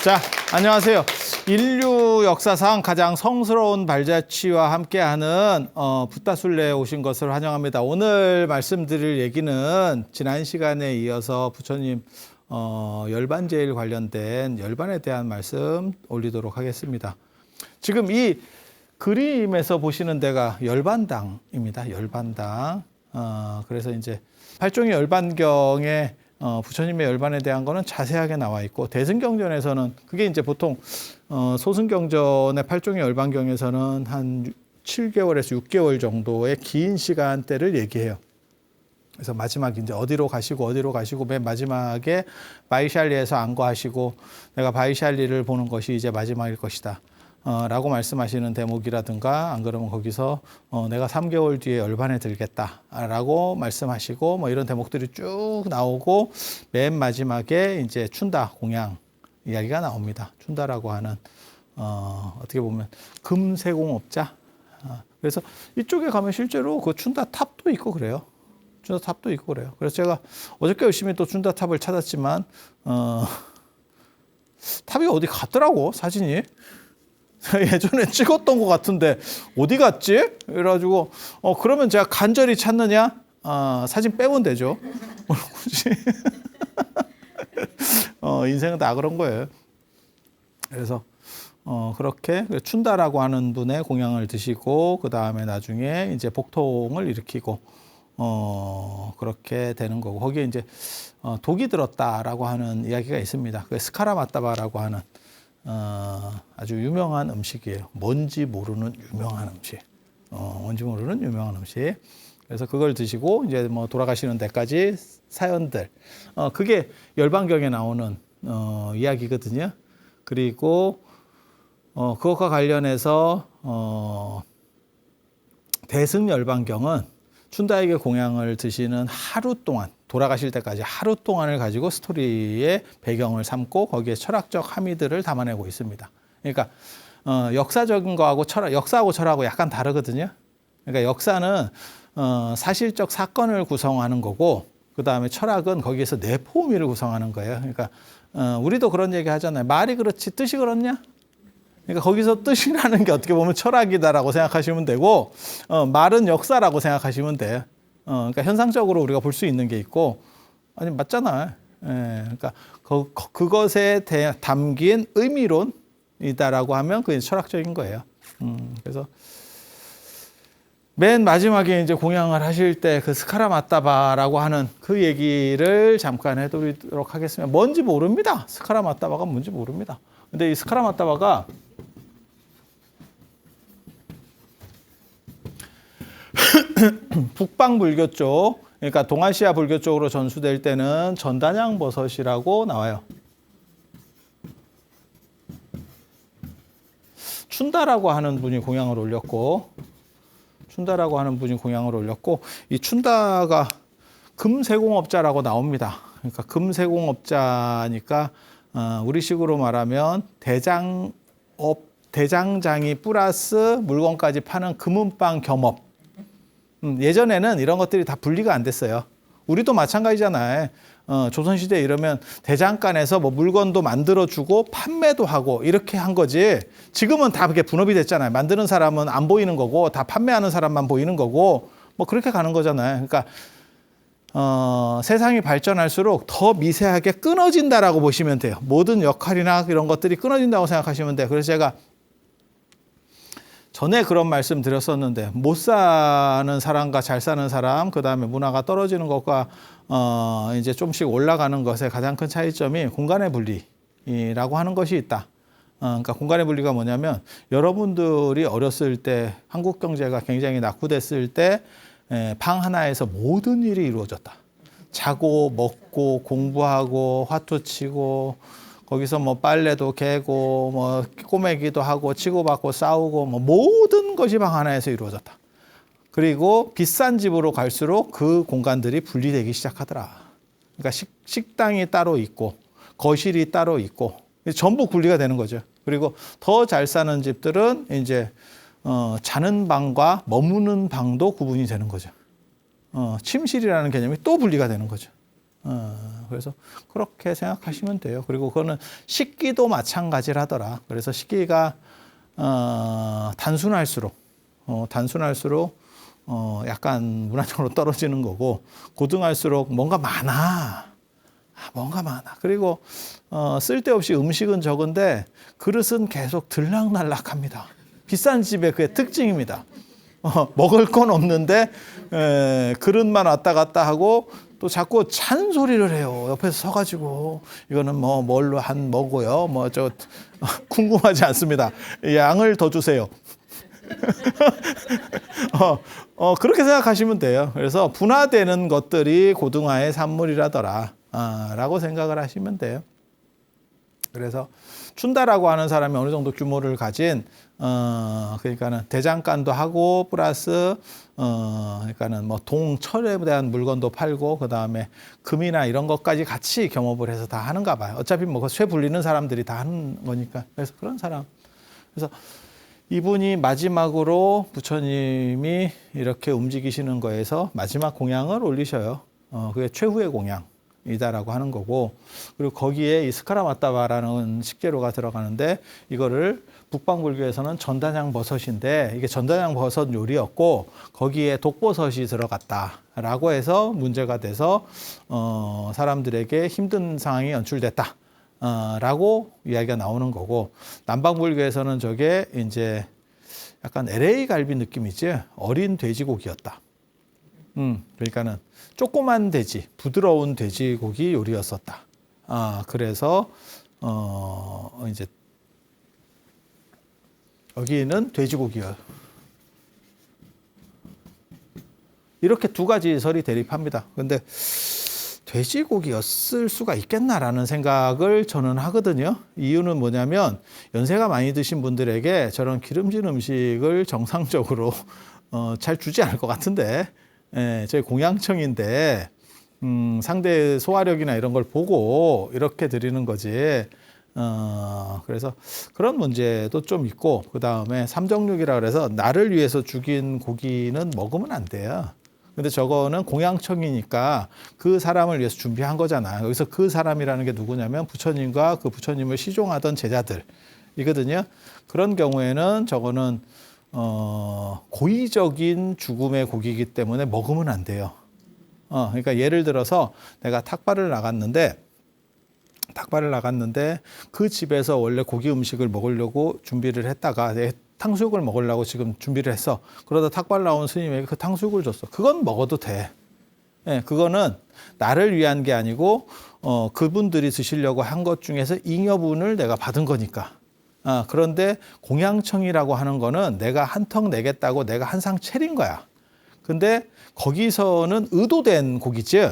자, 안녕하세요. 인류 역사상 가장 성스러운 발자취와 함께하는 붓다술래에 오신 것을 환영합니다. 오늘 말씀드릴 얘기는 지난 시간에 이어서 부처님 열반제일 관련된 열반에 대한 말씀 올리도록 하겠습니다. 지금 이 그림에서 보시는 데가 열반당입니다. 열반당. 그래서 이제 팔종의 열반경에 부처님의 열반에 대한 거는 자세하게 나와 있고, 대승경전에서는 그게 이제 보통 소승경전의 팔종의 열반경에서는 한 7개월에서 6개월 정도의 긴 시간대를 얘기해요. 그래서 마지막 이제 어디로 가시고 맨 마지막에 바이샬리에서 안거하시고 내가 바이샬리를 보는 것이 이제 마지막일 것이다. 라고 말씀하시는 대목이라든가, 안 그러면 거기서 내가 3개월 뒤에 열반에 들겠다 라고 말씀하시고, 뭐 이런 대목들이 쭉 나오고, 맨 마지막에 이제 춘다 공양 이야기가 나옵니다. 춘다라고 하는 어떻게 보면 금세공업자. 그래서 이쪽에 가면 실제로 그 춘다 탑도 있고 그래요. 춘다 탑도 있고 그래요. 그래서 제가 어저께 열심히 또 춘다 탑을 찾았지만 탑이 어디 갔더라고, 사진이. 예전에 찍었던 것 같은데 어디 갔지? 그래가지고 그러면 제가 간절히 찾느냐? 사진 빼면 되죠. 굳이. 인생은 다 그런 거예요. 그래서 그렇게 춘다라고 하는 분의 공양을 드시고, 그 다음에 나중에 이제 복통을 일으키고 그렇게 되는 거고, 거기에 이제 독이 들었다라고 하는 이야기가 있습니다. 그 스카라마타바라고 하는 아주 유명한 음식이에요. 뭔지 모르는 유명한 음식. 뭔지 모르는 유명한 음식. 그래서 그걸 드시고 이제 뭐 돌아가시는 데까지 사연들. 그게 열반경에 나오는 이야기거든요. 그리고 그것과 관련해서 대승열반경은 춘다에게 공양을 드시는 하루 동안, 돌아가실 때까지 하루 동안을 가지고 스토리의 배경을 삼고 거기에 철학적 함의들을 담아내고 있습니다. 그러니까 역사적인 거하고 역사하고 철학하고 약간 다르거든요. 그러니까 역사는 사실적 사건을 구성하는 거고, 그 다음에 철학은 거기에서 내포 의미를 구성하는 거예요. 그러니까 우리도 그런 얘기 하잖아요. 말이 그렇지 뜻이 그렇냐? 그러니까 거기서 뜻이라는 게 어떻게 보면 철학이다라고 생각하시면 되고, 말은 역사라고 생각하시면 돼요. 그러니까 현상적으로 우리가 볼 수 있는 게 있고, 아니 맞잖아요. 그러니까 그것에 담긴 의미론이다라고 하면 그게 철학적인 거예요. 그래서 맨 마지막에 이제 공양을 하실 때 그 스카라마타바라고 하는 그 얘기를 잠깐 해드리도록 하겠습니다. 뭔지 모릅니다. 스카라마타바가 뭔지 모릅니다. 근데 이 스카라마타바가 북방 불교 쪽, 그러니까 동아시아 불교 쪽으로 전수될 때는 전단양 버섯이라고 나와요. 춘다라고 하는 분이 공양을 올렸고, 이 춘다가 금세공업자라고 나옵니다. 그러니까 금세공업자니까 우리식으로 말하면 대장장이 플러스 물건까지 파는 금은방 겸업. 예전에는 이런 것들이 다 분리가 안 됐어요. 우리도 마찬가지잖아요. 조선시대 이러면 대장간에서 뭐 물건도 만들어주고 판매도 하고 이렇게 한 거지. 지금은 다 그게 분업이 됐잖아요. 만드는 사람은 안 보이는 거고 다 판매하는 사람만 보이는 거고 뭐 그렇게 가는 거잖아요. 그러니까 세상이 발전할수록 더 미세하게 끊어진다라고 보시면 돼요. 모든 역할이나 이런 것들이 끊어진다고 생각하시면 돼요. 그래서 제가 전에 그런 말씀 드렸었는데, 못 사는 사람과 잘 사는 사람, 그 다음에 문화가 떨어지는 것과 이제 좀씩 올라가는 것의 가장 큰 차이점이 공간의 분리라고 하는 것이 있다. 그러니까 공간의 분리가 뭐냐면, 여러분들이 어렸을 때 한국 경제가 굉장히 낙후됐을 때 방 하나에서 모든 일이 이루어졌다. 자고 먹고 공부하고 화투 치고 거기서 뭐 빨래도 개고 뭐 꼬매기도 하고 치고받고 싸우고 뭐 모든 것이 방 하나에서 이루어졌다. 그리고 비싼 집으로 갈수록 그 공간들이 분리되기 시작하더라. 그러니까 식당이 따로 있고 거실이 따로 있고 전부 분리가 되는 거죠. 그리고 더 잘 사는 집들은 이제 자는 방과 머무는 방도 구분이 되는 거죠. 침실이라는 개념이 또 분리가 되는 거죠. 그래서 그렇게 생각하시면 돼요. 그리고 그거는 식기도 마찬가지라더라. 그래서 식기가 단순할수록 약간 문화적으로 떨어지는 거고, 고등할수록 뭔가 많아. 그리고 쓸데없이 음식은 적은데 그릇은 계속 들락날락합니다. 비싼 집의 그의 특징입니다. 먹을 건 없는데 그릇만 왔다 갔다 하고 또 자꾸 잔소리를 해요. 옆에서 서가지고 이거는 뭐 뭘로 한 뭐고요. 뭐 저 궁금하지 않습니다. 양을 더 주세요. 그렇게 생각하시면 돼요. 그래서 분화되는 것들이 고등화의 산물이라더라. 라고 생각을 하시면 돼요. 그래서 춘다라고 하는 사람이 어느 정도 규모를 가진 그러니까는 대장간도 하고 플러스 그러니까는 뭐 동철에 대한 물건도 팔고 그 다음에 금이나 이런 것까지 같이 겸업을 해서 다 하는가 봐요. 어차피 뭐 쇠 불리는 사람들이 다 하는 거니까. 그래서 그런 사람. 그래서 이분이 마지막으로 부처님이 이렇게 움직이시는 거에서 마지막 공양을 올리셔요. 그게 최후의 공양이다라고 하는 거고, 그리고 거기에 이 스카라마타바라는 식재료가 들어가는데, 이거를 북방불교에서는 전단양 버섯인데, 이게 전단양 버섯 요리였고 거기에 독버섯이 들어갔다라고 해서 문제가 돼서 사람들에게 힘든 상황이 연출됐다. 라고 이야기가 나오는 거고, 남방불교에서는 저게 이제 약간 LA 갈비 느낌이지, 어린 돼지고기였다. 그러니까는 조그만 돼지, 부드러운 돼지고기 요리였었다. 그래서 이제 여기는 돼지고기요. 이렇게 두 가지 설이 대립합니다. 근데 돼지고기였을 수가 있겠나라는 생각을 저는 하거든요. 이유는 뭐냐면 연세가 많이 드신 분들에게 저런 기름진 음식을 정상적으로 잘 주지 않을 것 같은데, 저희 공양청인데 상대의 소화력이나 이런 걸 보고 이렇게 드리는 거지. 그래서 그런 문제도 좀 있고, 그 다음에 삼정육이라 그래서 나를 위해서 죽인 고기는 먹으면 안 돼요. 근데 저거는 공양청이니까 그 사람을 위해서 준비한 거잖아요. 여기서 그 사람이라는 게 누구냐면 부처님과 그 부처님을 시종하던 제자들이거든요. 그런 경우에는 저거는 고의적인 죽음의 고기이기 때문에 먹으면 안 돼요. 그러니까 예를 들어서 내가 탁발을 나갔는데 그 집에서 원래 고기 음식을 먹으려고 준비를 했다가 탕수육을 먹으려고 지금 준비를 했어. 그러다 탁발 나온 스님에게 그 탕수육을 줬어. 그건 먹어도 돼. 그거는 나를 위한 게 아니고 그분들이 드시려고 한 것 중에서 잉여분을 내가 받은 거니까. 그런데 공양청이라고 하는 거는 내가 한턱 내겠다고 내가 한 상 차린 거야. 근데 거기서는 의도된 고기지.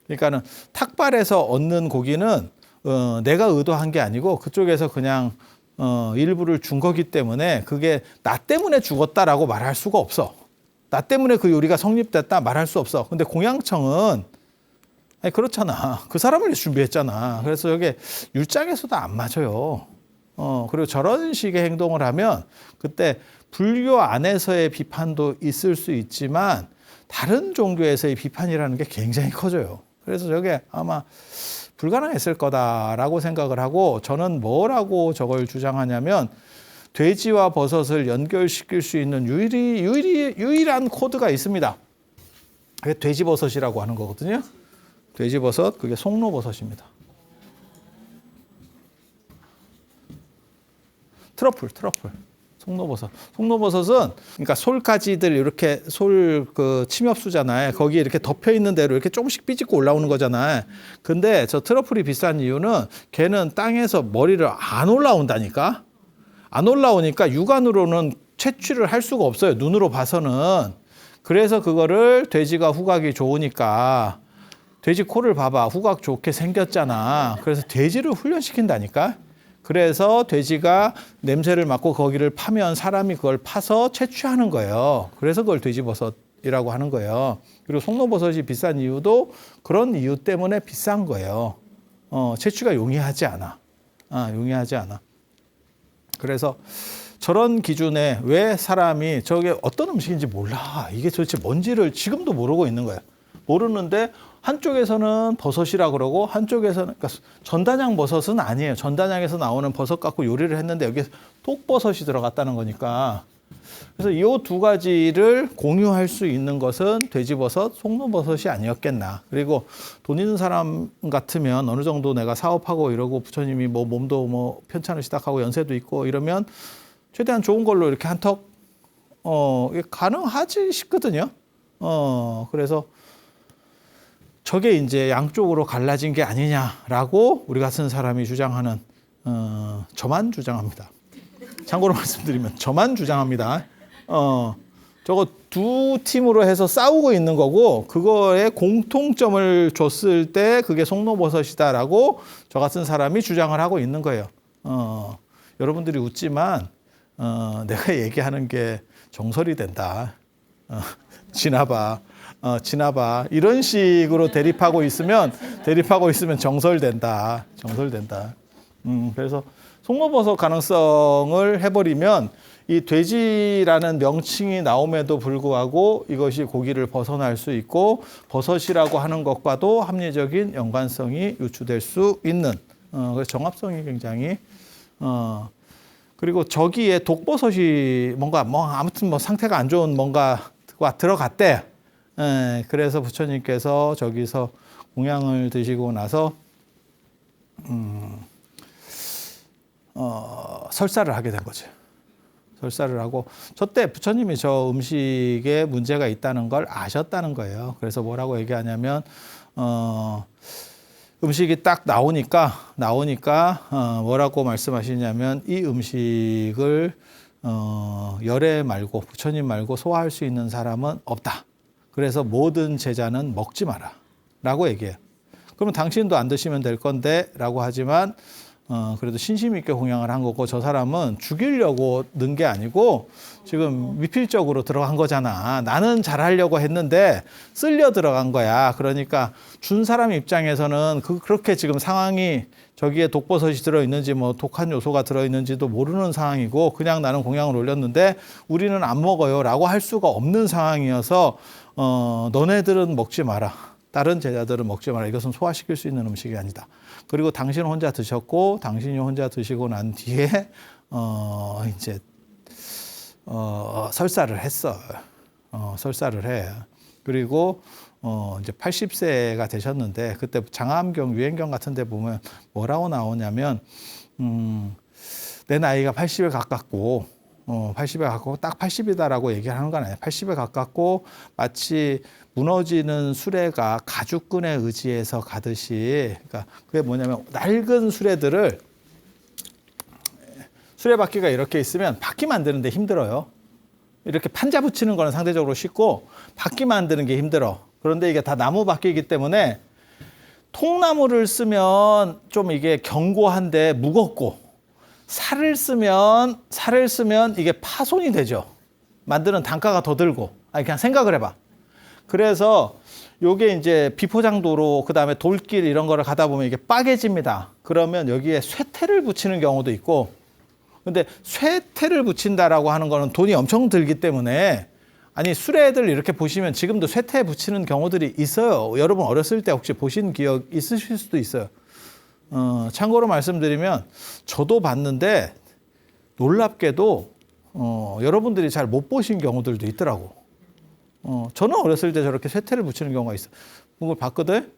그러니까는 탁발에서 얻는 고기는 내가 의도한 게 아니고 그쪽에서 그냥 일부를 준 거기 때문에 그게 나 때문에 죽었다라고 말할 수가 없어. 나 때문에 그 요리가 성립됐다 말할 수 없어. 근데 공양청은 아니 그렇잖아. 그 사람을 위해서 준비했잖아. 그래서 이게 율장에서도 안 맞아요. 그리고 저런 식의 행동을 하면 그때 불교 안에서의 비판도 있을 수 있지만 다른 종교에서의 비판이라는 게 굉장히 커져요. 그래서 저게 아마 불가능했을 거다라고 생각을 하고, 저는 뭐라고 저걸 주장하냐면 돼지와 버섯을 연결시킬 수 있는 유일한 코드가 있습니다. 그게 돼지버섯이라고 하는 거거든요. 돼지버섯, 그게 송로버섯입니다. 트러플. 송로버섯은 그러니까 솔가지들 이렇게 그 침엽수잖아요. 거기에 이렇게 덮여 있는 대로 이렇게 조금씩 삐집고 올라오는 거잖아요. 근데 저 트러플이 비싼 이유는 걔는 땅에서 머리를 안 올라온다니까. 안 올라오니까 육안으로는 채취를 할 수가 없어요. 눈으로 봐서는. 그래서 그거를 돼지가 후각이 좋으니까, 돼지 코를 봐봐. 후각 좋게 생겼잖아. 그래서 돼지를 훈련시킨다니까. 그래서 돼지가 냄새를 맡고 거기를 파면 사람이 그걸 파서 채취하는 거예요. 그래서 그걸 돼지버섯이라고 하는 거예요. 그리고 송로버섯이 비싼 이유도 그런 이유 때문에 비싼 거예요. 채취가 용이하지 않아. 그래서 저런 기준에 왜 사람이 저게 어떤 음식인지 몰라. 이게 도대체 뭔지를 지금도 모르고 있는 거예요. 모르는데 한쪽에서는 버섯이라 그러고 한쪽에서는 그러니까 전단양 버섯은 아니에요. 전단양에서 나오는 버섯 갖고 요리를 했는데 여기에 독버섯이 들어갔다는 거니까. 그래서 이 두 가지를 공유할 수 있는 것은 돼지버섯, 송로버섯이 아니었겠나. 그리고 돈 있는 사람 같으면 어느 정도 내가 사업하고 이러고 부처님이 뭐 몸도 뭐 편찮으시다 하고 연세도 있고 이러면 최대한 좋은 걸로 이렇게 한턱 이게 가능하지 싶거든요. 그래서 저게 이제 양쪽으로 갈라진 게 아니냐라고 우리 같은 사람이 주장하는 저만 주장합니다. 참고로 말씀드리면 저만 주장합니다. 저거 두 팀으로 해서 싸우고 있는 거고 그거에 공통점을 줬을 때 그게 송로버섯이다라고 저 같은 사람이 주장을 하고 있는 거예요. 여러분들이 웃지만 내가 얘기하는 게 정설이 된다. 지나봐. 지나봐. 이런 식으로 대립하고 있으면 정설된다. 정설된다. 그래서 송로버섯 가능성을 해버리면 이 돼지라는 명칭이 나옴에도 불구하고 이것이 고기를 벗어날 수 있고 버섯이라고 하는 것과도 합리적인 연관성이 유추될 수 있는 그래서 정합성이 굉장히 그리고 저기에 독버섯이 뭔가 뭐 아무튼 뭐 상태가 안 좋은 뭔가가 들어갔대. 그래서 부처님께서 저기서 공양을 드시고 나서 설사를 하게 된 거죠. 설사를 하고 저때 부처님이 저 음식에 문제가 있다는 걸 아셨다는 거예요. 그래서 뭐라고 얘기하냐면 음식이 딱 나오니까 뭐라고 말씀하시냐면 이 음식을 열애 말고 부처님 말고 소화할 수 있는 사람은 없다. 그래서 모든 제자는 먹지 마라 라고 얘기해요. 그러면 당신도 안 드시면 될 건데 라고 하지만 그래도 신심 있게 공양을 한 거고 저 사람은 죽이려고 넣은 게 아니고 지금 미필적으로 들어간 거잖아. 나는 잘하려고 했는데 쓸려 들어간 거야. 그러니까 준 사람 입장에서는 그렇게 지금 상황이 저기에 독버섯이 들어있는지 뭐 독한 요소가 들어있는지도 모르는 상황이고 그냥 나는 공양을 올렸는데 우리는 안 먹어요 라고 할 수가 없는 상황이어서 너네들은 먹지 마라. 다른 제자들은 먹지 마라. 이것은 소화시킬 수 있는 음식이 아니다. 그리고 당신 혼자 드셨고 당신이 혼자 드시고 난 뒤에 이제 설사를 했어. 설사를 해. 그리고 이제 80세가 되셨는데 그때 장암경 유행경 같은 데 보면 뭐라고 나오냐면 내 나이가 80에 가깝고 80에 가깝고 딱 80이다라고 얘기하는 건 아니에요. 80에 가깝고 마치 무너지는 수레가 가죽끈에 의지해서 가듯이 그러니까 그게 뭐냐면 낡은 수레들을 수레바퀴가 이렇게 있으면 바퀴 만드는데 힘들어요. 이렇게 판자 붙이는 거는 상대적으로 쉽고 바퀴 만드는 게 힘들어. 그런데 이게 다 나무 바퀴이기 때문에 통나무를 쓰면 좀 이게 견고한데 무겁고 살을 쓰면 이게 파손이 되죠. 만드는 단가가 더 들고. 아니 그냥 생각을 해봐. 그래서 요게 이제 비포장도로 그다음에 돌길 이런 거를 가다 보면 이게 빠개집니다. 그러면 여기에 쇠퇴를 붙이는 경우도 있고 근데 쇠퇴를 붙인다라고 하는 거는 돈이 엄청 들기 때문에 아니 수레들 이렇게 보시면 지금도 쇠퇴 붙이는 경우들이 있어요. 여러분 어렸을 때 혹시 보신 기억 있으실 수도 있어요. 참고로 말씀드리면 저도 봤는데 놀랍게도 여러분들이 잘 못 보신 경우들도 있더라고. 저는 어렸을 때 저렇게 쇠퇴를 붙이는 경우가 있어요. 그걸 봤거든.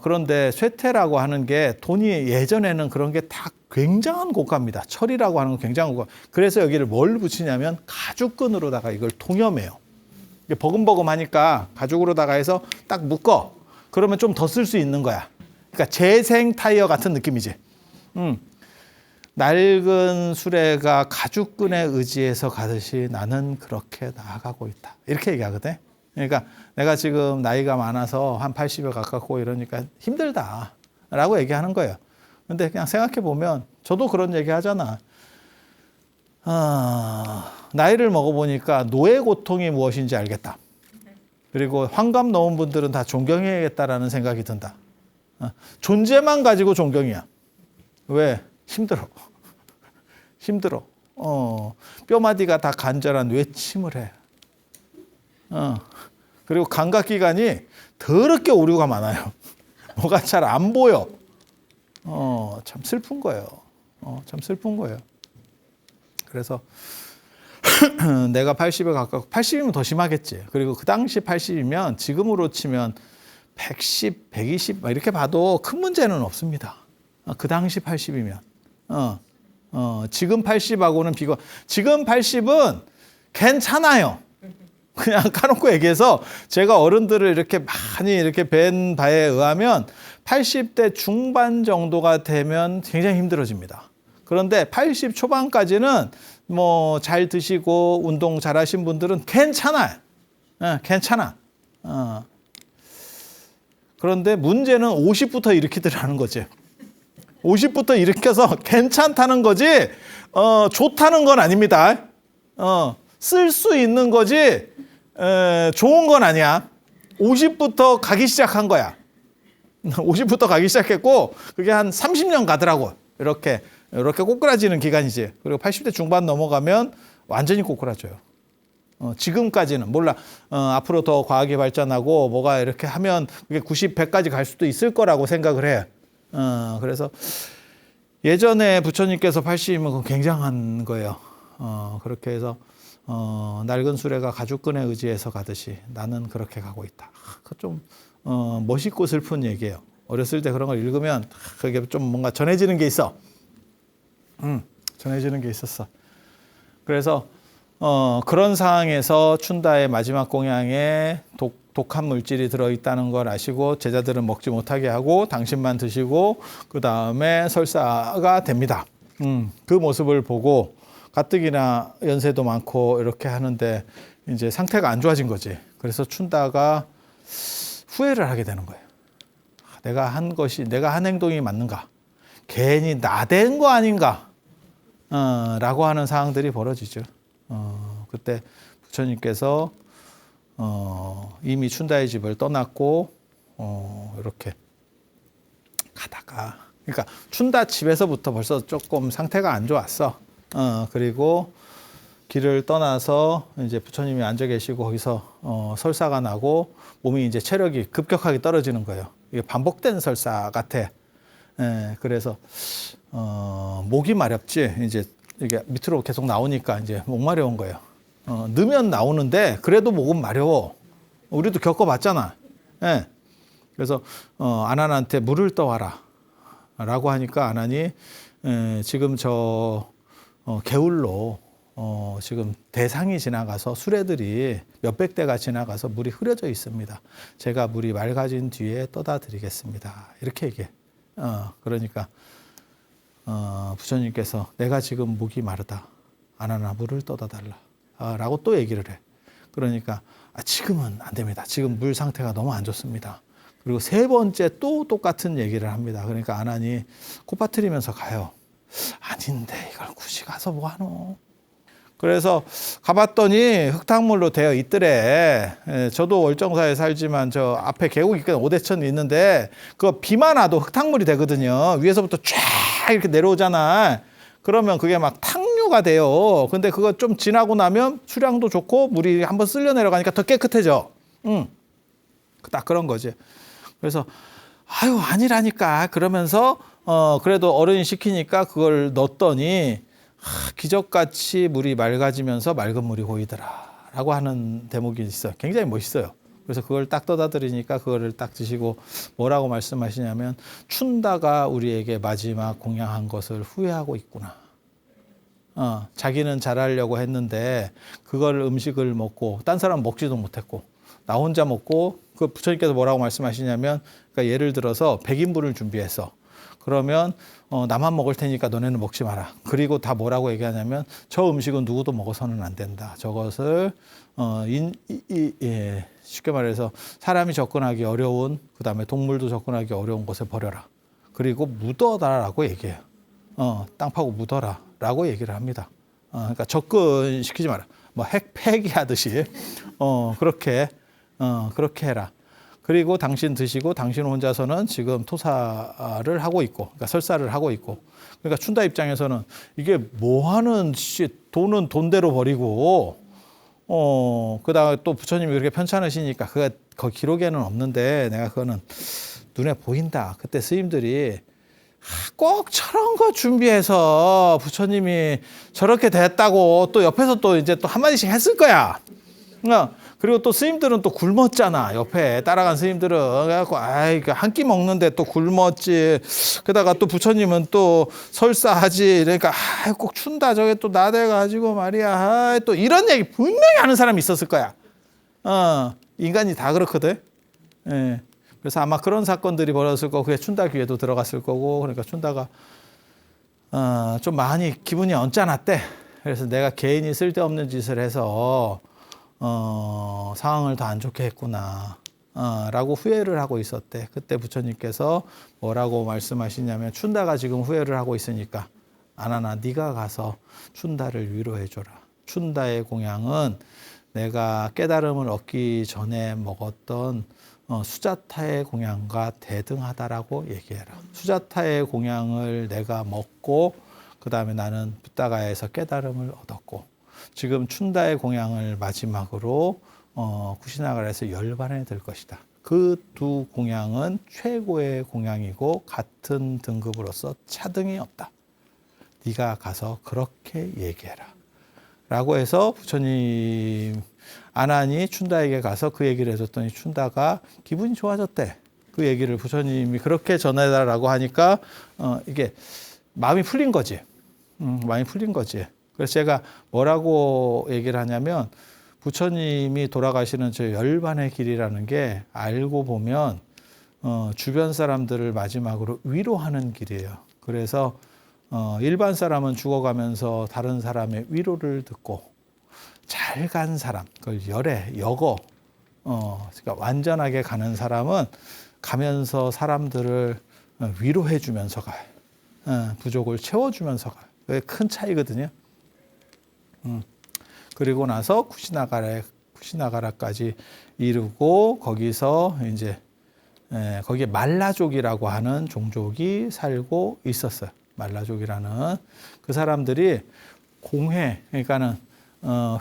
그런데 쇠퇴라고 하는 게 돈이 예전에는 그런 게 다 굉장한 고가입니다. 철이라고 하는 건 굉장한 고가. 그래서 여기를 뭘 붙이냐면 가죽끈으로다가 이걸 통여매요. 이게 버금버금하니까 가죽으로다가 해서 딱 묶어. 그러면 좀 더 쓸 수 있는 거야. 그러니까 재생 타이어 같은 느낌이지. 낡은 수레가 가죽끈에 의지해서 가듯이 나는 그렇게 나아가고 있다. 이렇게 얘기하거든. 그러니까 내가 지금 나이가 많아서 한 80에 가깝고 이러니까 힘들다라고 얘기하는 거예요. 근데 그냥 생각해 보면 저도 그런 얘기 하잖아. 나이를 먹어보니까 노예 고통이 무엇인지 알겠다. 그리고 환갑 넘은 분들은 다 존경해야겠다라는 생각이 든다. 존재만 가지고 존경이야. 왜? 힘들어. 힘들어. 뼈마디가 다 간절한 외침을 해. 그리고 감각기관이 더럽게 오류가 많아요. 뭐가 잘 안 보여. 참 슬픈 거예요. 참 슬픈 거예요. 그래서 내가 80에 가깝고 80이면 더 심하겠지. 그리고 그 당시 80이면 지금으로 치면 110, 120 이렇게 봐도 큰 문제는 없습니다. 그 당시 80이면. 지금 80하고는 지금 80은 괜찮아요. 그냥 까놓고 얘기해서 제가 어른들을 이렇게 많이 이렇게 뵌 바에 의하면 80대 중반 정도가 되면 굉장히 힘들어집니다. 그런데 80 초반까지는 뭐 잘 드시고 운동 잘 하신 분들은 괜찮아요. 괜찮아. 그런데 문제는 50부터 일으키더라는 거지. 50부터 일으켜서 괜찮다는 거지, 좋다는 건 아닙니다. 쓸 수 있는 거지, 좋은 건 아니야. 50부터 가기 시작한 거야. 50부터 가기 시작했고, 그게 한 30년 가더라고. 이렇게 꼬꾸라지는 기간이지. 그리고 80대 중반 넘어가면 완전히 꼬꾸라져요. 지금까지는 몰라. 앞으로 더 과학이 발전하고 뭐가 이렇게 하면 그게 90, 100까지 갈 수도 있을 거라고 생각을 해. 그래서 예전에 부처님께서 80이면 굉장한 거예요. 그렇게 해서 낡은 수레가 가죽끈에 의지해서 가듯이 나는 그렇게 가고 있다. 그 좀 멋있고 슬픈 얘기예요. 어렸을 때 그런 걸 읽으면 그게 좀 뭔가 전해지는 게 있어. 전해지는 게 있었어. 그래서 그런 상황에서 춘다의 마지막 공양에 독한 물질이 들어있다는 걸 아시고 제자들은 먹지 못하게 하고 당신만 드시고 그 다음에 설사가 됩니다. 그 모습을 보고 가뜩이나 연세도 많고 이렇게 하는데 이제 상태가 안 좋아진 거지. 그래서 춘다가 후회를 하게 되는 거예요. 내가 한 행동이 맞는가? 괜히 나댄 거 아닌가? 라고 하는 상황들이 벌어지죠. 그때 부처님께서 이미 춘다의 집을 떠났고 이렇게 가다가, 그러니까 춘다 집에서부터 벌써 조금 상태가 안 좋았어. 그리고 길을 떠나서 이제 부처님이 앉아 계시고 거기서 설사가 나고 몸이 이제 체력이 급격하게 떨어지는 거예요. 이게 반복된 설사 같아. 그래서 목이 마렵지. 이제 이게 밑으로 계속 나오니까 이제 목 마려운 거예요. 넣으면 나오는데 그래도 목은 마려워. 우리도 겪어봤잖아. 그래서 아난한테 물을 떠와라 라고 하니까 아난이 지금 저 개울로 지금 대상이 지나가서 수레들이 몇백 대가 지나가서 물이 흐려져 있습니다. 제가 물이 맑아진 뒤에 떠다 드리겠습니다. 이렇게 얘기해. 그러니까 부처님께서 내가 지금 목이 마르다. 아난아 물을 떠다 달라. 라고 또 얘기를 해. 그러니까 지금은 안 됩니다. 지금 물 상태가 너무 안 좋습니다. 그리고 세 번째 또 똑같은 얘기를 합니다. 그러니까 아난이 코파트리면서 가요. 아닌데 이걸 굳이 가서 뭐하노. 그래서 가봤더니 흙탕물로 되어 있더래. 저도 월정사에 살지만 저 앞에 계곡이 있거든. 오대천이 있는데 그거 비만 와도 흙탕물이 되거든요. 위에서부터 쫙 이렇게 내려오잖아. 그러면 그게 막 탕류가 돼요. 근데 그거 좀 지나고 나면 수량도 좋고 물이 한번 쓸려 내려가니까 더 깨끗해져. 딱 그런 거지. 그래서 아유 아니라니까 그러면서 그래도 어른이 시키니까 그걸 넣었더니 기적같이 물이 맑아지면서 맑은 물이 고이더라 라고 하는 대목이 있어요. 굉장히 멋있어요. 그래서 그걸 딱 떠다 드리니까 그거를 딱 드시고 뭐라고 말씀하시냐면 춘다가 우리에게 마지막 공양한 것을 후회하고 있구나. 자기는 잘하려고 했는데 그걸 음식을 먹고 딴 사람 먹지도 못했고 나 혼자 먹고 그 부처님께서 뭐라고 말씀하시냐면 그러니까 예를 들어서 100인분을 준비했어. 그러면 나만 먹을 테니까 너네는 먹지 마라. 그리고 다 뭐라고 얘기하냐면 저 음식은 누구도 먹어서는 안 된다. 저것을 쉽게 말해서 사람이 접근하기 어려운 그다음에 동물도 접근하기 어려운 곳에 버려라. 그리고 묻어라라고 얘기해요. 땅 파고 묻어라라고 얘기를 합니다. 그러니까 접근시키지 마라. 뭐 핵 폐기하듯이 그렇게 해라. 그리고 당신 드시고 당신 혼자서는 지금 토사를 하고 있고, 그러니까 설사를 하고 있고. 그러니까 춘다 입장에서는 이게 뭐 하는 돈은 돈대로 버리고, 그다음에 또 부처님이 그렇게 편찮으시니까 그 기록에는 없는데 내가 그거는 눈에 보인다. 그때 스님들이 꼭 저런 거 준비해서 부처님이 저렇게 됐다고 또 옆에서 또 이제 또 한마디씩 했을 거야. 그리고 또 스님들은 또 굶었잖아. 옆에 따라간 스님들은. 그래갖고, 한 끼 먹는데 또 굶었지. 게다가 또 부처님은 또 설사하지. 그러니까, 꼭 춘다. 저게 또 나대가지고 말이야. 또 이런 얘기 분명히 하는 사람이 있었을 거야. 인간이 다 그렇거든. 예. 그래서 아마 그런 사건들이 벌어졌을 거고, 그게 춘다 귀에도 들어갔을 거고, 그러니까 춘다가, 좀 많이 기분이 언짢았대. 그래서 내가 개인이 쓸데없는 짓을 해서, 상황을 더 안 좋게 했구나. 라고 후회를 하고 있었대. 그때 부처님께서 뭐라고 말씀하시냐면, 춘다가 지금 후회를 하고 있으니까, 아나나 네가 가서 춘다를 위로해줘라. 춘다의 공양은 내가 깨달음을 얻기 전에 먹었던 수자타의 공양과 대등하다라고 얘기해라. 수자타의 공양을 내가 먹고 그 다음에 나는 붓다가에서 깨달음을 얻었고 지금 춘다의 공양을 마지막으로 쿠시나가라에서 열반에 들 것이다. 그 두 공양은 최고의 공양이고 같은 등급으로서 차등이 없다. 네가 가서 그렇게 얘기해라. 라고 해서 부처님 아난이 춘다에게 가서 그 얘기를 해줬더니 춘다가 기분이 좋아졌대. 그 얘기를 부처님이 그렇게 전해달라고 하니까 이게 마음이 풀린 거지. 마음이 풀린 거지. 그래서 제가 뭐라고 얘기를 하냐면 부처님이 돌아가시는 저 열반의 길이라는 게 알고 보면 주변 사람들을 마지막으로 위로하는 길이에요. 그래서 일반 사람은 죽어가면서 다른 사람의 위로를 듣고 잘 간 사람, 그걸 여거, 그러니까 완전하게 가는 사람은 가면서 사람들을 위로해 주면서 가요. 부족을 채워주면서 가요. 그게 큰 차이거든요. 그리고 나서 쿠시나가라까지 이르고 거기서 이제 거기에 말라족이라고 하는 종족이 살고 있었어요. 말라족이라는 그 사람들이 공회, 그러니까는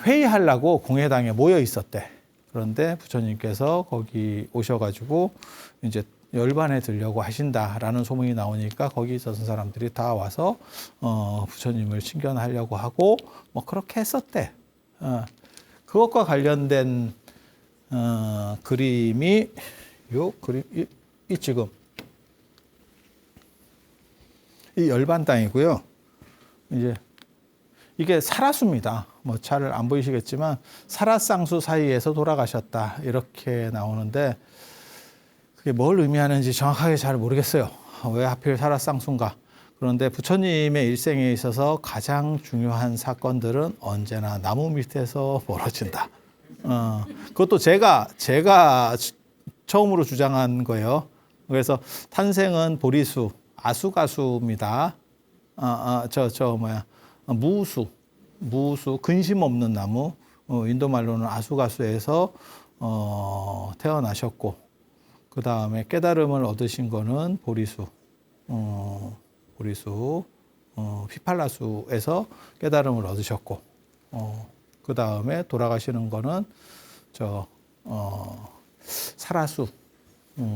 회의하려고 공회당에 모여 있었대. 그런데 부처님께서 거기 오셔가지고 이제 열반에 들려고 하신다라는 소문이 나오니까 거기 있었던 사람들이 다 와서 부처님을 친견하려고 하고 뭐 그렇게 했었대. 그것과 관련된 그림이 요 그림 이 지금 이 열반 땅이고요. 이제 이게 사라수입니다. 뭐 잘 안 보이시겠지만 사라쌍수 사이에서 돌아가셨다 이렇게 나오는데 그게 뭘 의미하는지 정확하게 잘 모르겠어요. 왜 하필 사라쌍수인가? 그런데 부처님의 일생에 있어서 가장 중요한 사건들은 언제나 나무 밑에서 벌어진다. 그것도 제가 처음으로 주장한 거예요. 그래서 탄생은 보리수, 아수가수입니다. 무수, 근심 없는 나무. 인도 말로는 아수가수에서 태어나셨고, 그 다음에 깨달음을 얻으신 거는 보리수, 휘팔라수에서 깨달음을 얻으셨고, 그 다음에 돌아가시는 거는 사라수,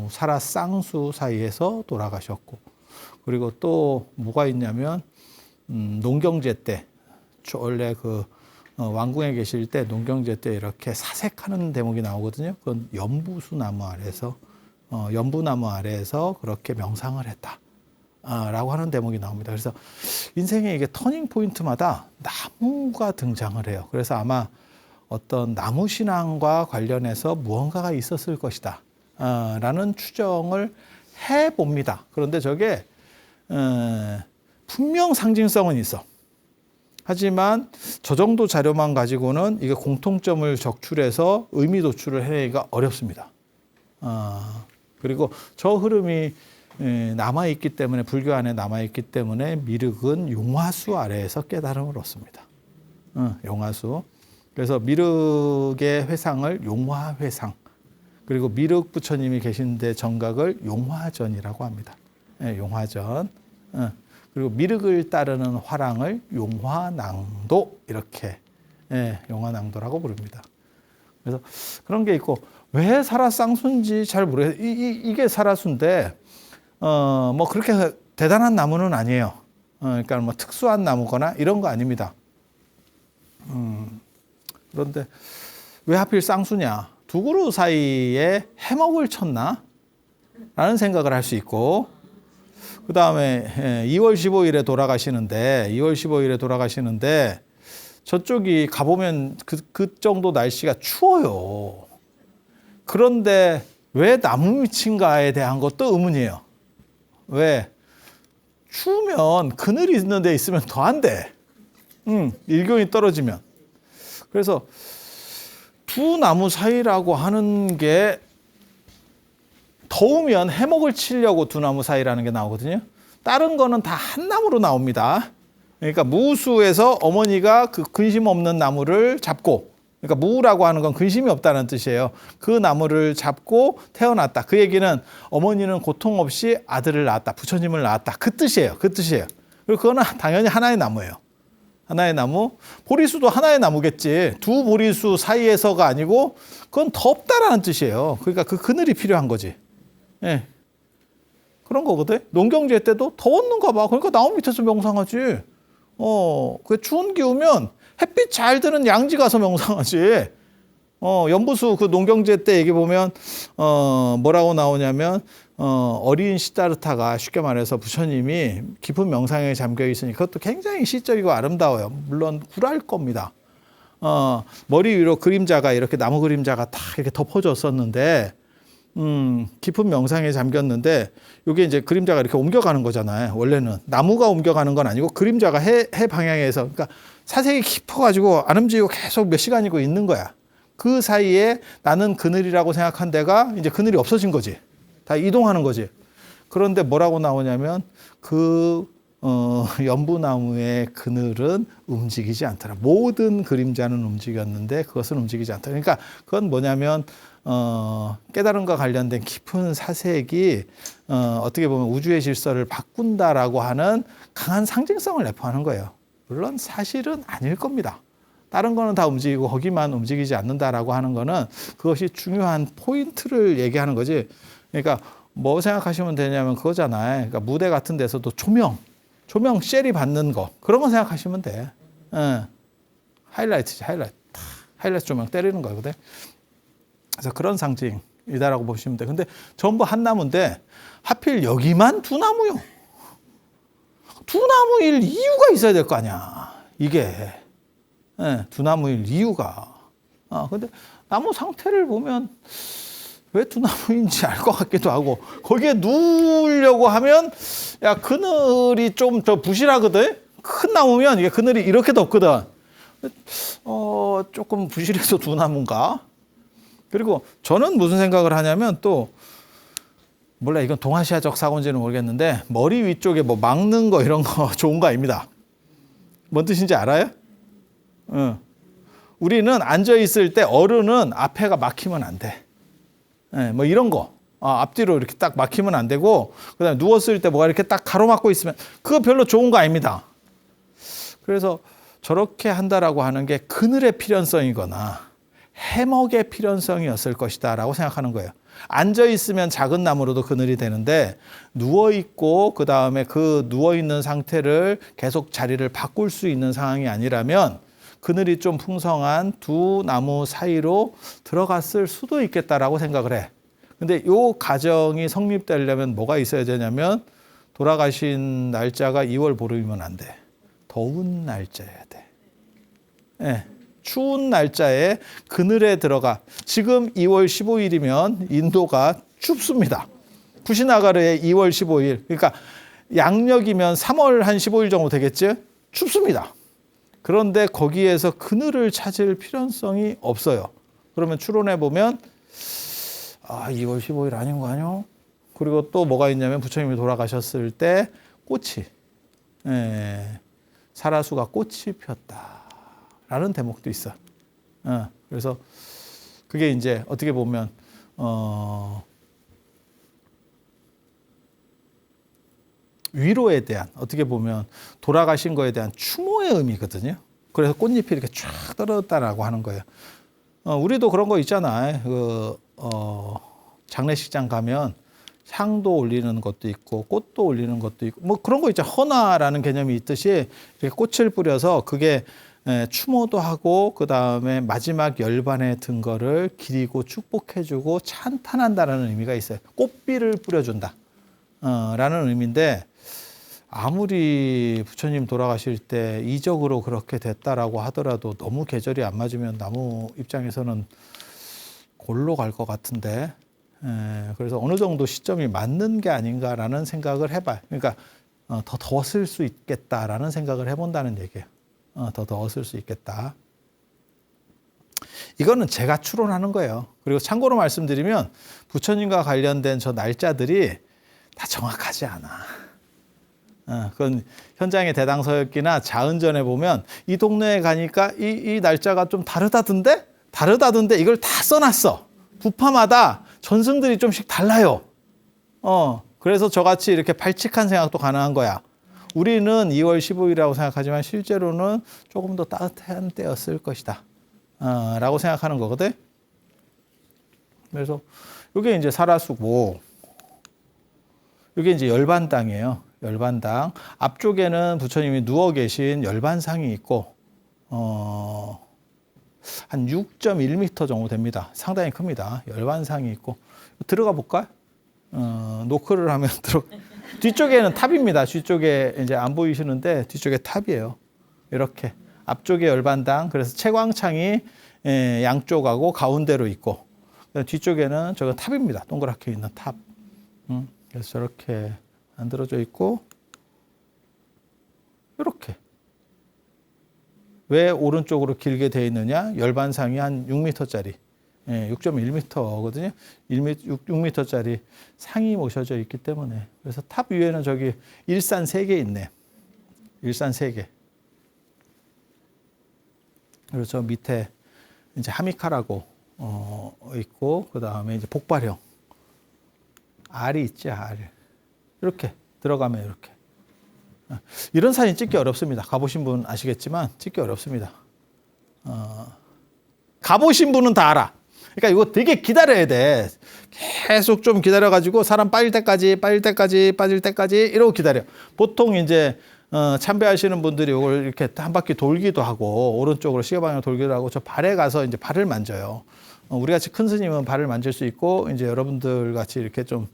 사라쌍수 사이에서 돌아가셨고, 그리고 또 뭐가 있냐면 농경제 때 원래 그 왕궁에 계실 때 농경제 때 이렇게 사색하는 대목이 나오거든요. 그건 연부나무 아래에서 그렇게 명상을 했다. 라고 하는 대목이 나옵니다. 그래서 인생의 이게 터닝 포인트마다 나무가 등장을 해요. 그래서 아마 어떤 나무 신앙과 관련해서 무언가가 있었을 것이다. 라는 추정을 해봅니다. 그런데 저게 분명 상징성은 있어. 하지만 저 정도 자료만 가지고는 이게 공통점을 적출해서 의미 도출을 해내기가 어렵습니다. 그리고 저 흐름이 남아있기 때문에 불교 안에 남아있기 때문에 미륵은 용화수 아래에서 깨달음을 얻습니다. 용화수. 그래서 미륵의 회상을 용화회상, 그리고 미륵 부처님이 계신데 정각을 용화전이라고 합니다. 용화전. 그리고 미륵을 따르는 화랑을 용화낭도 이렇게 예, 용화낭도라고 부릅니다. 그래서 그런 게 있고 왜 사라쌍수인지 잘 모르겠어요. 이게 사라수인데 뭐 그렇게 대단한 나무는 아니에요. 그러니까 뭐 특수한 나무거나 이런 거 아닙니다. 그런데 왜 하필 쌍수냐? 두 그루 사이에 해먹을 쳤나? 라는 생각을 할 수 있고, 그 다음에 2월 15일에 돌아가시는데 저쪽이 가보면 그 정도 날씨가 추워요. 그런데 왜 나무 밑인가에 대한 것도 의문이에요. 왜? 추우면 그늘이 있는 데 있으면 더 안 돼. 일교이 떨어지면. 그래서 두 나무 사이라고 하는 게 더우면 해먹을 치려고 두 나무 사이라는 게 나오거든요. 다른 거는 다 한 나무로 나옵니다. 그러니까 무수에서 어머니가 그 근심 없는 나무를 잡고, 그러니까 무라고 하는 건 근심이 없다는 뜻이에요. 그 나무를 잡고 태어났다. 그 얘기는 어머니는 고통 없이 아들을 낳았다. 부처님을 낳았다. 그 뜻이에요. 그리고 그거는 당연히 하나의 나무예요. 하나의 나무. 보리수도 하나의 나무겠지. 두 보리수 사이에서가 아니고 그건 덥다라는 뜻이에요. 그러니까 그 그늘이 필요한 거지. 예. 그런 거거든. 농경제 때도 더웠는가 봐. 그러니까 나무 밑에서 명상하지. 그 추운 기우면 햇빛 잘 드는 양지 가서 명상하지. 연부수 그 농경제 때 얘기 보면 뭐라고 나오냐면 어린 시다르타가 쉽게 말해서 부처님이 깊은 명상에 잠겨 있으니 그것도 굉장히 시적이고 아름다워요. 물론 굴할 겁니다. 머리 위로 그림자가 이렇게 나무 그림자가 다 이렇게 덮어졌었는데 깊은 명상에 잠겼는데 이게 이제 그림자가 이렇게 옮겨가는 거잖아요. 원래는 나무가 옮겨가는 건 아니고 그림자가 해 방향에서 그러니까 사색이 깊어가지고 안 움직이고 계속 몇 시간이고 있는 거야. 그 사이에 나는 그늘이라고 생각한 데가 이제 그늘이 없어진 거지. 다 이동하는 거지. 그런데 뭐라고 나오냐면 연부나무의 그늘은 움직이지 않더라. 모든 그림자는 움직였는데 그것은 움직이지 않더라. 그러니까 그건 뭐냐면 깨달음과 관련된 깊은 사색이 어떻게 보면 우주의 질서를 바꾼다라고 하는 강한 상징성을 내포하는 거예요. 물론 사실은 아닐 겁니다. 다른 거는 다 움직이고 거기만 움직이지 않는다라고 하는 거는 그것이 중요한 포인트를 얘기하는 거지. 그러니까 뭐 생각하시면 되냐면 그거잖아요. 그러니까 무대 같은 데서도 조명 쉘이 받는 거 그런 거 생각하시면 돼. 하이라이트지. 하이라이트 조명 때리는 거거든. 그래서 그런 상징이다라고 보시면 돼. 근데 전부 한 나무인데 하필 여기만 두 나무요. 두 나무일 이유가 있어야 될 거 아니야. 이게 두 나무일 이유가. 근데 나무 상태를 보면 왜 두 나무인지 알 것 같기도 하고 거기에 누우려고 하면 야 그늘이 좀 더 부실하거든. 큰 나무면 이게 그늘이 이렇게 덥거든. 조금 부실해서 두 나무인가? 그리고 저는 무슨 생각을 하냐면 또 몰라 이건 동아시아적 사고인지는 모르겠는데 머리 위쪽에 뭐 막는 거 이런 거 좋은 거 아닙니다. 뭔 뜻인지 알아요? 우리는 앉아 있을 때 어른은 앞에가 막히면 안 돼. 뭐 이런 거 앞뒤로 이렇게 딱 막히면 안 되고 그다음에 누웠을 때 뭐가 이렇게 딱 가로막고 있으면 그거 별로 좋은 거 아닙니다. 그래서 저렇게 한다라고 하는 게 그늘의 필연성이거나 해먹의 필연성이었을 것이다라고 생각하는 거예요. 앉아 있으면 작은 나무로도 그늘이 되는데 누워 있고 그 다음에 그 누워 있는 상태를 계속 자리를 바꿀 수 있는 상황이 아니라면 그늘이 좀 풍성한 두 나무 사이로 들어갔을 수도 있겠다라고 생각을 해. 근데 이 가정이 성립되려면 뭐가 있어야 되냐면 돌아가신 날짜가 2월 보름이면 안 돼. 더운 날짜여야 돼. 네. 추운 날짜에 그늘에 들어가. 지금 2월 15일이면 인도가 춥습니다. 쿠시나가르의 2월 15일. 그러니까 양력이면 3월 한 15일 정도 되겠지? 춥습니다. 그런데 거기에서 그늘을 찾을 필요성이 없어요. 그러면 추론해 보면 2월 15일 아닌 거 아니요? 그리고 또 뭐가 있냐면 부처님이 돌아가셨을 때 꽃이 사라수가 꽃이 피었다라는 대목도 있어. 그래서 그게 이제 어떻게 보면 위로에 대한 어떻게 보면 돌아가신 거에 대한 추모의 의미거든요. 그래서 꽃잎이 이렇게 쫙 떨어졌다라고 하는 거예요. 우리도 그런 거 있잖아요. 장례식장 가면 향도 올리는 것도 있고 꽃도 올리는 것도 있고 뭐 그런 거 있죠. 헌화라는 개념이 있듯이 이렇게 꽃을 뿌려서 그게 추모도 하고 그다음에 마지막 열반에 든 거를 기리고 축복해주고 찬탄한다라는 의미가 있어요. 꽃비를 뿌려준다 라는 의미인데, 아무리 부처님 돌아가실 때 이적으로 그렇게 됐다라고 하더라도 너무 계절이 안 맞으면 나무 입장에서는 골로 갈 것 같은데, 그래서 어느 정도 시점이 맞는 게 아닌가라는 생각을 해봐요. 그러니까 더 더웠을 수 있겠다라는 생각을 해본다는 얘기예요. 더 더웠을 수 있겠다. 이거는 제가 추론하는 거예요. 그리고 참고로 말씀드리면 부처님과 관련된 저 날짜들이 다 정확하지 않아. 그건 현장의 대당서역기나 자은전에 보면 이 동네에 가니까 이 날짜가 좀 다르다던데 이걸 다 써놨어. 부파마다 전승들이 좀씩 달라요. 그래서 저같이 이렇게 발칙한 생각도 가능한 거야. 우리는 2월 15일이라고 생각하지만 실제로는 조금 더 따뜻한 때였을 것이다. 라고 생각하는 거거든. 그래서 이게 이제 사라수고, 이게 이제 열반당이에요. 열반당. 앞쪽에는 부처님이 누워 계신 열반상이 있고, 한 6.1m 정도 됩니다. 상당히 큽니다. 열반상이 있고. 들어가 볼까요? 노크를 하면 뒤쪽에는 탑입니다. 뒤쪽에 이제 안 보이시는데 뒤쪽에 탑이에요. 이렇게. 앞쪽에 열반당. 그래서 채광창이 양쪽하고 가운데로 있고, 뒤쪽에는 저건 탑입니다. 동그랗게 있는 탑. 그래서 저렇게 만들어져 있고, 이렇게. 왜 오른쪽으로 길게 되어 있느냐? 열반상이 한 6m짜리, 6.1m거든요. 6m짜리 상이 모셔져 있기 때문에. 그래서 탑 위에는 저기 일산 3개 있네. 일산 3개. 그리고 저 밑에 이제 하미카라고 있고, 그 다음에 이제 복발형. 알이 있지, 알. 이렇게 들어가면 이렇게. 이런 사진 찍기 어렵습니다. 가보신 분 아시겠지만 찍기 어렵습니다. 가보신 분은 다 알아. 그러니까 이거 되게 기다려야 돼. 계속 좀 기다려가지고 사람 빠질 때까지 이러고 기다려. 보통 이제 참배하시는 분들이 이걸 이렇게 한 바퀴 돌기도 하고, 오른쪽으로 시계방향 돌기도 하고, 저 발에 가서 이제 발을 만져요. 우리 같이 큰 스님은 발을 만질 수 있고, 이제 여러분들 같이 이렇게 좀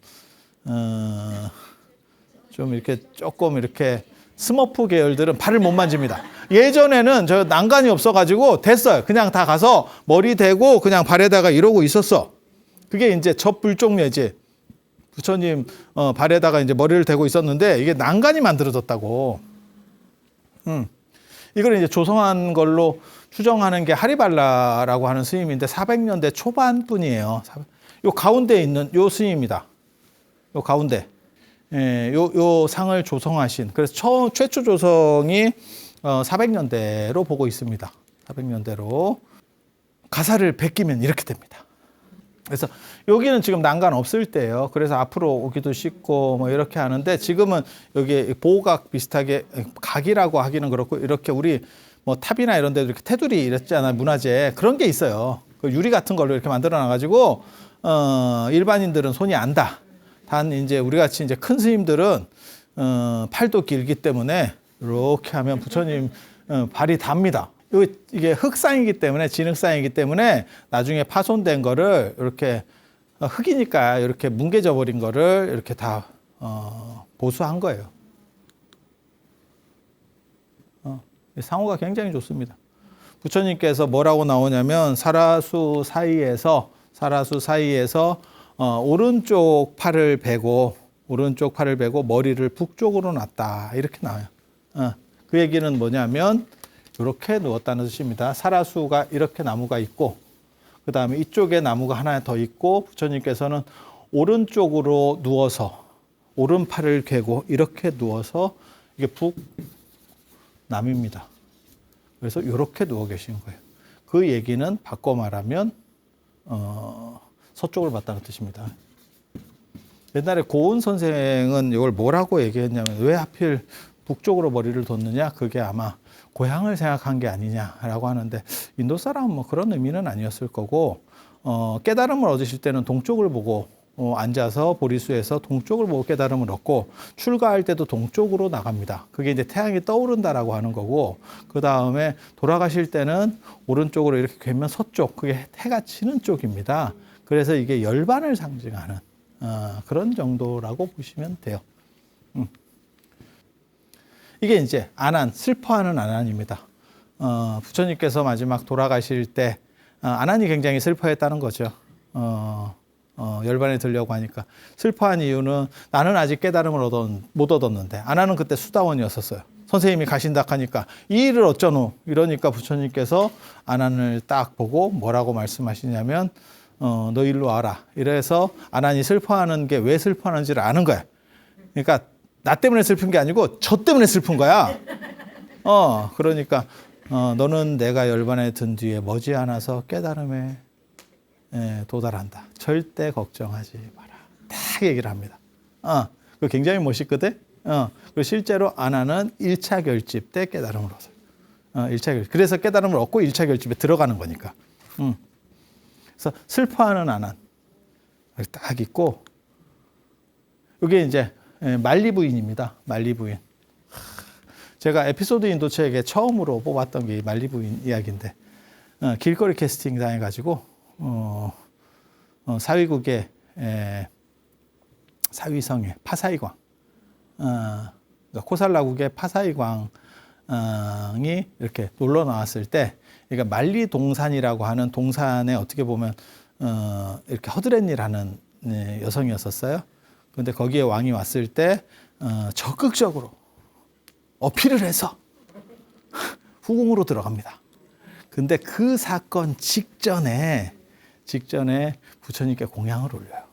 이렇게 조금 이렇게 스머프 계열들은 발을 못 만집니다. 예전에는 저 난간이 없어가지고 됐어요. 그냥 다 가서 머리 대고 그냥 발에다가 이러고 있었어. 그게 이제 접불종례지. 부처님 발에다가 이제 머리를 대고 있었는데 이게 난간이 만들어졌다고. 이걸 이제 조성한 걸로 추정하는 게 하리발라라고 하는 스님인데 400년대 초반뿐이에요. 요 가운데 있는 요 스님입니다. 요 가운데. 요 상을 조성하신, 그래서 최초 조성이 400년대로 보고 있습니다. 400년대로. 가사를 베끼면 이렇게 됩니다. 그래서 여기는 지금 난간 없을 때예요. 그래서 앞으로 오기도 쉽고 뭐 이렇게 하는데, 지금은 여기 보호각 비슷하게, 각이라고 하기는 그렇고, 이렇게 우리 뭐 탑이나 이런 데도 이렇게 테두리 이랬잖아요. 문화재. 그런 게 있어요. 그 유리 같은 걸로 이렇게 만들어 놔가지고, 일반인들은 손이 안 닿아. 단 이제 우리 같이 이제 큰 스님들은 팔도 길기 때문에 이렇게 하면 부처님 발이 닿습니다. 이게 흙상이기 때문에, 진흙상이기 때문에 나중에 파손된 거를 이렇게 흙이니까 이렇게 뭉개져 버린 거를 이렇게 다 보수한 거예요. 상호가 굉장히 좋습니다. 부처님께서 뭐라고 나오냐면 사라수 사이에서 오른쪽 팔을 베고 머리를 북쪽으로 놨다, 이렇게 나와요. 그 얘기는 뭐냐면 이렇게 누웠다는 뜻입니다. 사라수가 이렇게 나무가 있고, 그 다음에 이쪽에 나무가 하나 더 있고, 부처님께서는 오른쪽으로 누워서 오른팔을 괴고 이렇게 누워서, 이게 북남입니다. 그래서 이렇게 누워 계신 거예요. 그 얘기는 바꿔 말하면 서쪽을 봤다는 뜻입니다. 옛날에 고은 선생은 이걸 뭐라고 얘기했냐면, 왜 하필 북쪽으로 머리를 뒀느냐? 그게 아마 고향을 생각한 게 아니냐라고 하는데 인도 사람은 뭐 그런 의미는 아니었을 거고 깨달음을 얻으실 때는 동쪽을 보고 앉아서 보리수에서 동쪽을 보고 깨달음을 얻고 출가할 때도 동쪽으로 나갑니다. 그게 이제 태양이 떠오른다라고 하는 거고 그 다음에 돌아가실 때는 오른쪽으로 이렇게 괴면 서쪽 그게 해가 지는 쪽입니다. 그래서 이게 열반을 상징하는 그런 정도라고 보시면 돼요. 이게 이제 아난, 슬퍼하는 아난입니다. 부처님께서 마지막 돌아가실 때 아난이 굉장히 슬퍼했다는 거죠. 열반에 들려고 하니까. 슬퍼한 이유는 나는 아직 깨달음을 못 얻었는데 아난은 그때 수다원이었었어요. 선생님이 가신다 하니까 이 일을 어쩌노 이러니까 부처님께서 아난을 딱 보고 뭐라고 말씀하시냐면 너 일로 와라. 이래서 아난이 슬퍼하는 게 왜 슬퍼하는지를 아는 거야. 그러니까 나 때문에 슬픈 게 아니고 저 때문에 슬픈 거야. 그러니까 너는 내가 열반에 든 뒤에 머지않아서 깨달음에 도달한다. 절대 걱정하지 마라. 딱 얘기를 합니다. 그 굉장히 멋있거든. 그리고 실제로 아난은 1차 결집 때 깨달음을 얻어요. 1차 결집. 그래서 깨달음을 얻고 1차 결집에 들어가는 거니까. 그래서 슬퍼하는 아난 딱 있고 이게 이제 말리 부인입니다. 말리 부인. 제가 에피소드 인도책에 처음으로 뽑았던 게 말리 부인 이야기인데 길거리 캐스팅 당해가지고 사위국의 사위성의 파사이광 그러니까 코살라국의 파사이광이 이렇게 놀러 나왔을 때 그러니까 말리 동산이라고 하는 동산에 어떻게 보면 이렇게 허드렛일 하는 여성이었었어요. 근데 거기에 왕이 왔을 때 적극적으로 어필을 해서 후궁으로 들어갑니다. 근데 그 사건 직전에 부처님께 공양을 올려요.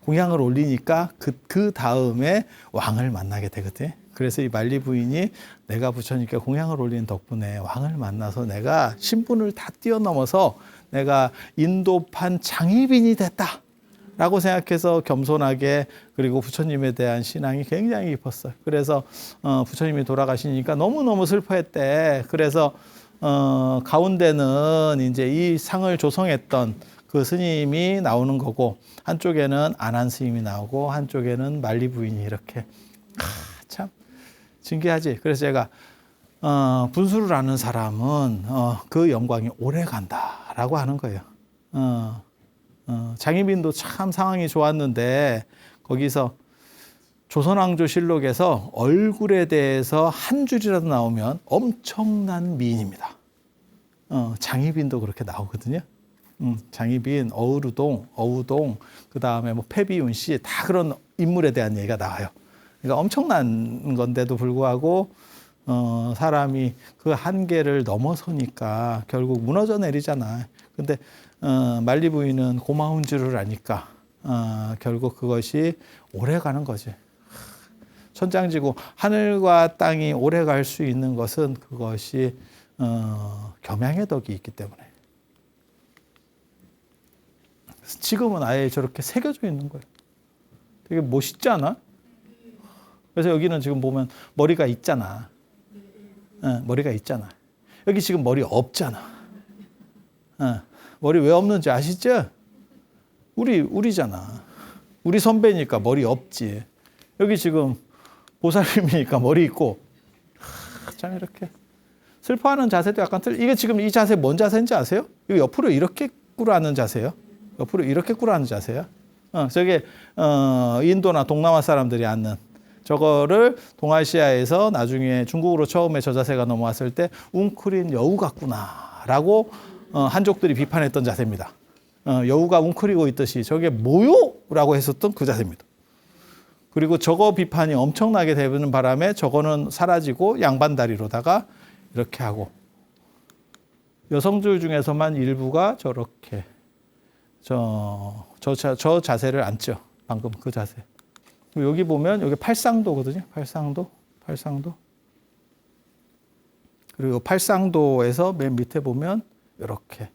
공양을 올리니까 그 다음에 왕을 만나게 되거든요. 그래서 이 말리 부인이 내가 부처님께 공양을 올린 덕분에 왕을 만나서 내가 신분을 다 뛰어넘어서 내가 인도판 장희빈이 됐다. 라고 생각해서 겸손하게 그리고 부처님에 대한 신앙이 굉장히 깊었어요. 그래서 부처님이 돌아가시니까 너무너무 슬퍼했대. 그래서 가운데는 이제 이 상을 조성했던 그 스님이 나오는 거고 한쪽에는 안한 스님이 나오고 한쪽에는 말리 부인이 이렇게 참 신기하지. 그래서 제가 분수를 아는 사람은 그 영광이 오래 간다라고 하는 거예요. 장희빈도 참 상황이 좋았는데 거기서 조선왕조실록에서 얼굴에 대해서 한 줄이라도 나오면 엄청난 미인입니다. 장희빈도 그렇게 나오거든요. 장희빈, 어우루동, 어우동, 그 다음에 뭐 패비운 씨 다 그런 인물에 대한 얘기가 나와요. 그러니까 엄청난 건데도 불구하고 사람이 그 한계를 넘어서니까 결국 무너져 내리잖아. 근데 말리 부인은 고마운 줄을 아니까 결국 그것이 오래 가는 거지. 천장지구 하늘과 땅이 오래 갈 수 있는 것은 그것이 겸양의 덕이 있기 때문에. 지금은 아예 저렇게 새겨져 있는 거예요. 되게 멋있지 않아? 그래서 여기는 지금 보면 머리가 있잖아. 머리가 있잖아. 여기 지금 머리 없잖아. 머리 왜 없는지 아시죠? 우리잖아. 우리 선배니까 머리 없지. 여기 지금 보살님이니까 머리 있고. 참 이렇게 슬퍼하는 자세도 약간 이게 지금 이 자세 뭔 자세인지 아세요? 이거 옆으로 이렇게 꿇어앉는 자세예요. 옆으로 이렇게 꿇어앉는 자세야. 저게 인도나 동남아 사람들이 앉는 저거를 동아시아에서 나중에 중국으로 처음에 저 자세가 넘어왔을 때 웅크린 여우 같구나라고 한족들이 비판했던 자세입니다. 여우가 웅크리고 있듯이 저게 뭐요? 라고 했었던 그 자세입니다. 그리고 저거 비판이 엄청나게 되는 바람에 저거는 사라지고 양반다리로다가 이렇게 하고 여성들 중에서만 일부가 저렇게 저 자세를 앉죠. 방금 그 자세. 여기 보면 여기 팔상도거든요. 팔상도. 그리고 팔상도에서 맨 밑에 보면 이렇게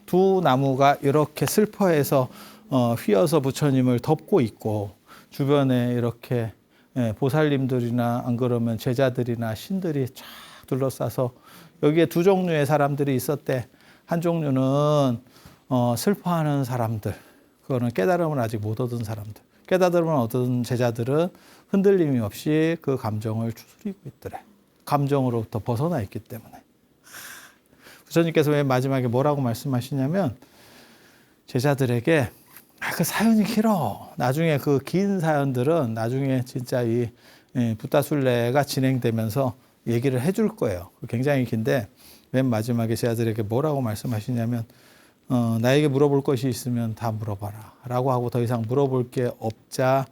두 나무가 이렇게 슬퍼해서 휘어서 부처님을 덮고 있고 주변에 이렇게 보살님들이나 안 그러면 제자들이나 신들이 쫙 둘러싸서 여기에 두 종류의 사람들이 있었대. 한 종류는 슬퍼하는 사람들, 그거는 깨달음을 아직 못 얻은 사람들. 깨달음을 얻은 제자들은 흔들림이 없이 그 감정을 추스리고 있더래. 감정으로부터 벗어나 있기 때문에. 부처님께서 맨 마지막에 뭐라고 말씀하시냐면 제자들에게 그 사연이 길어. 나중에 그 긴 사연들은 나중에 진짜 이 붓다술래가 진행되면서 얘기를 해줄 거예요. 굉장히 긴데 맨 마지막에 제자들에게 뭐라고 말씀하시냐면 나에게 물어볼 것이 있으면 다 물어봐라 라고 하고 더 이상 물어볼 게 없자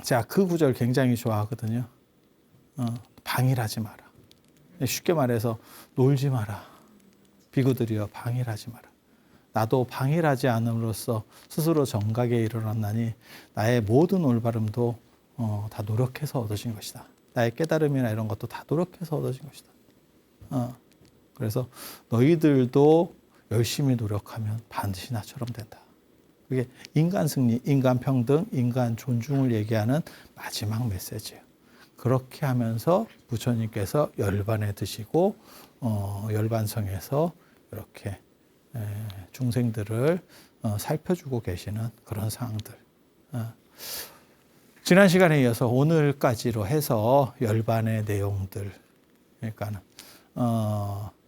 제가 그 구절 굉장히 좋아하거든요. 방일하지 마라. 쉽게 말해서 놀지 마라. 비구들이여 방일하지 마라. 나도 방일하지 않음으로써 스스로 정각에 이르렀나니 나의 모든 올바름도 다 노력해서 얻어진 것이다. 나의 깨달음이나 이런 것도 다 노력해서 얻어진 것이다. 그래서 너희들도 열심히 노력하면 반드시 나처럼 된다. 그게 인간 승리, 인간 평등, 인간 존중을 얘기하는 마지막 메시지예요. 그렇게 하면서 부처님께서 열반에 드시고 열반성에서 이렇게 중생들을 살펴주고 계시는 그런 상황들. 지난 시간에 이어서 오늘까지로 해서 열반의 내용들, 그러니까는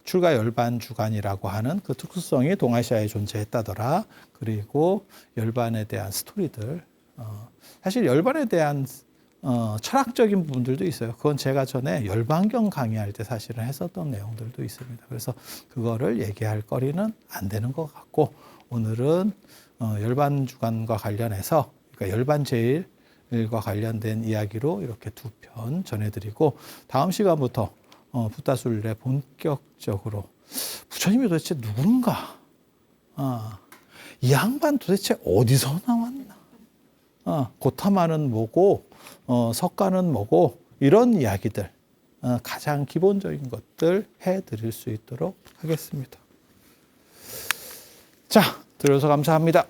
출가 열반 주간이라고 하는 그 특수성이 동아시아에 존재했다더라. 그리고 열반에 대한 스토리들. 사실 열반에 대한 철학적인 부분들도 있어요. 그건 제가 전에 열반경 강의할 때 사실은 했었던 내용들도 있습니다. 그래서 그거를 얘기할 거리는 안 되는 것 같고 오늘은 열반 주간과 관련해서 그러니까 열반 제일과 관련된 이야기로 이렇게 두 편 전해드리고 다음 시간부터 붓다술래 본격적으로 부처님이 도대체 누군가? 이 양반 도대체 어디서 나왔나? 고타마는 뭐고 석가는 뭐고 이런 이야기들 가장 기본적인 것들 해드릴 수 있도록 하겠습니다. 자, 들어서 감사합니다.